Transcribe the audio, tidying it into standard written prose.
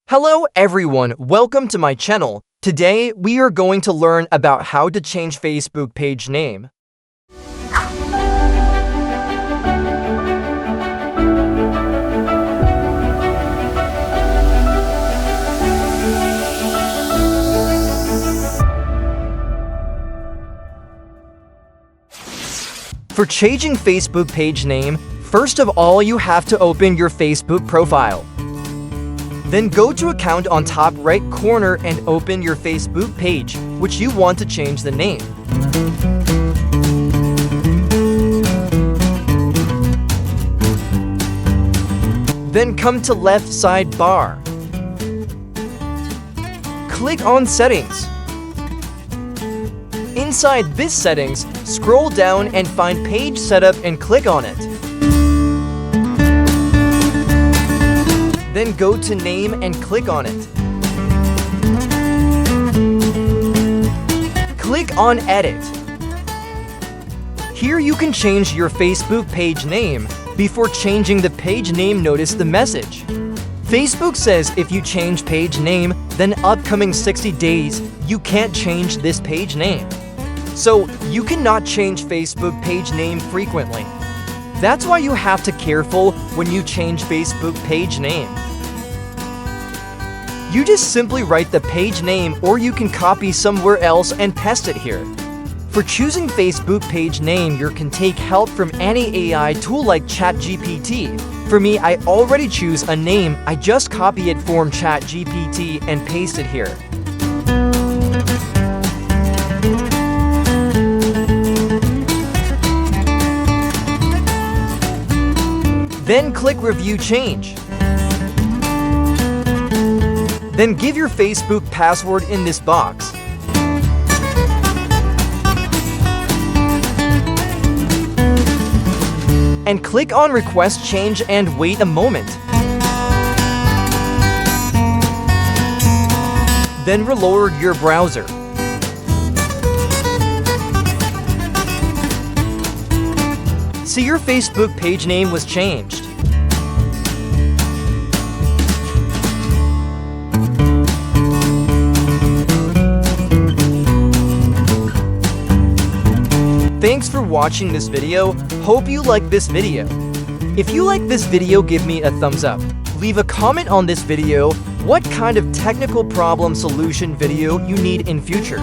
Hello everyone, welcome to my channel. Today we are going to learn about how to change Facebook page name. For changing Facebook page name, first of all you have to open your Facebook profile. Then go to account on top right corner and open your Facebook page, which you want to change the name. Then come to left sidebar. Click on Settings. Inside this settings, scroll down and find Page Setup and click on it. Then go to Name and click on it. Click on Edit. Here you can change your Facebook page name. Before changing the page name, notice the message. Facebook says if you change page name, then upcoming 60 days, you can't change this page name. So you cannot change Facebook page name frequently. That's why you have to be careful when you change Facebook page name. You just simply write the page name, or you can copy somewhere else and paste it here. For choosing Facebook page name, you can take help from any AI tool like ChatGPT. For me, I already choose a name. I just copy it from ChatGPT and paste it here. Then click Review Change. Then give your Facebook password in this box. And click on Request Change and wait a moment. Then reload your browser. See, your Facebook page name was changed. Thanks for watching this video. Hope you like this video. If you like this video, give me a thumbs up. Leave a comment on this video what kind of technical problem solution video you need in future.